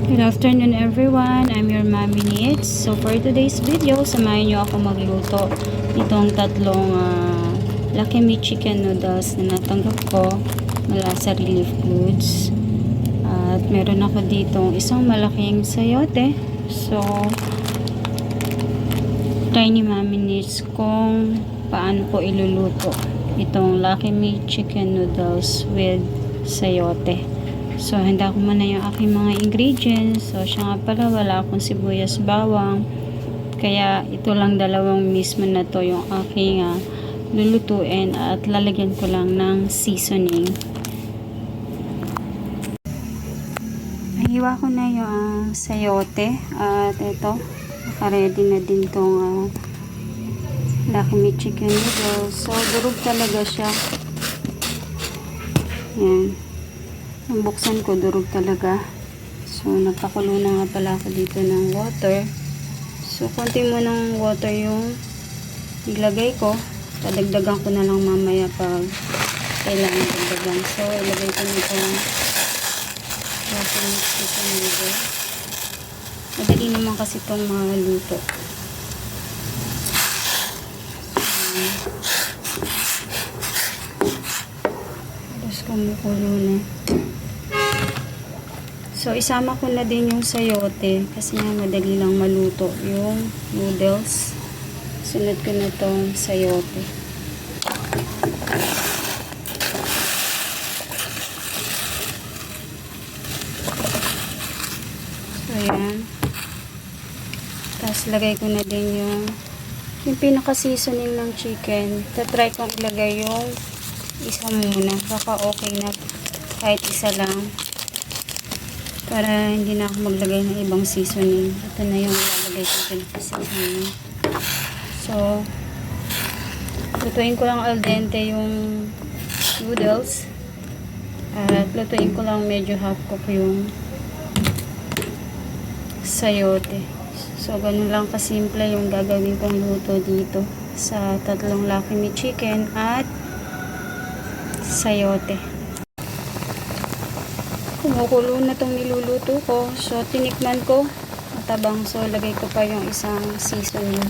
Good afternoon everyone, I'm your Mommy Needs. So for today's video, samahan nyo ako magluto itong tatlong Lucky Me chicken noodles na natanggap ko mula sa Relief Goods. At meron ako ditong isang malaking sayote. So try ni Mommy Needs kung paano po iluluto itong Lucky Me chicken noodles with sayote. So, handa ko muna yung aking mga ingredients. So, siya nga pala, wala akong sibuyas, bawang. Kaya, ito lang dalawang mismo na to yung aking lulutuin at lalagyan ko lang ng seasoning. Nahiwa ko na yung sayote. At ito, naka-ready na din tong Lucky Me chicken noodles. So, durog talaga siya. Yan. Ang buksan ko, durog talaga. So, nagpakulo na nga pala ako dito ng water. So, konti mo ng water yung ilagay ko. Padagdagan ko na lang mamaya pag kailangan dagdagan. So, ilagay ko nito ang chicken noodle. Madali naman kasi itong mga luto. Tapos kumukulo na. So, isama ko na din yung sayote kasi nga madali lang maluto yung noodles. Sunod ko na tong sayote. So, ayan. Tapos, lagay ko na din yung pinaka-seasoning ng chicken. Tatry kong ilagay yung isa muna. Baka okay na kahit isa lang. Para hindi na ako maglagay ng ibang seasoning. Ito na yung ilalagay ko pinaka-seasoning. So, lutuin ko lang al dente yung noodles. At lutuin ko lang medyo half cook yung sayote. So, ganun lang kasimple yung gagawin kong luto dito sa tatlong Lucky Me chicken at sayote. Kumukulo na itong niluluto ko. So, tinikman ko. Matabang. So, lagay ko pa yung isang seasoning.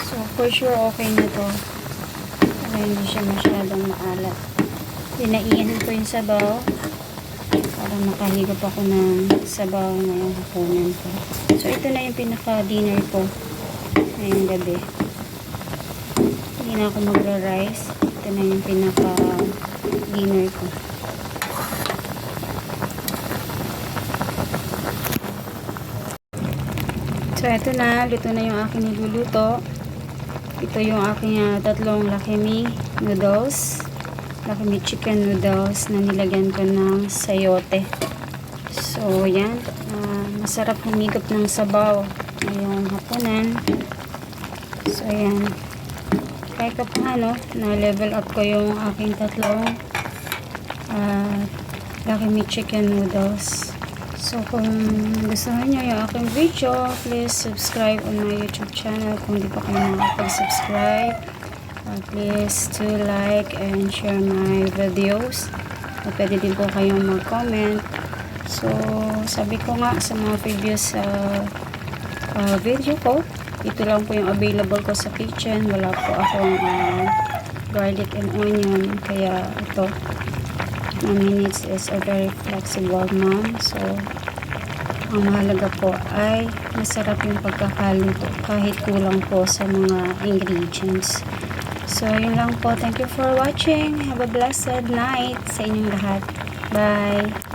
So, for sure, okay na to. Para hindi siya masyadong maalat. Pinaiin ko yung sabaw. Para makahigop ako ng sabaw ngayong hapunan ko. So, ito na yung pinaka-dinner ko ngayong gabi. Hindi na ako magra-rice. Ito na yung pinaka-dinner ko. So, ito na. Luto na yung aking niluluto. Ito yung aking tatlong Lucky Me noodles. Lucky Me chicken noodles na nilagyan ko ng sayote. So, yan. Masarap humigop ng sabaw ngayong hapunan. So, yan. Kahit pa paano, na-level up ko yung aking tatlong Lucky Me chicken noodles. So, kung gustuhan nyo yung aking video, please subscribe on my YouTube channel. Kung di pa kayo nakapag-subscribe, please to like and share my videos. At pwede din po kayong mag-comment. So, sabi ko nga sa mga previous video ko, ito lang po yung available ko sa kitchen. Wala po akong garlic and onion. Kaya ito, Mommy Needs is a very flexible mom. So, ang mahalaga po ay masarap yung pagkakaluto kahit kulang po sa mga ingredients. So, yun lang po. Thank you for watching. Have a blessed night sa inyong lahat. Bye!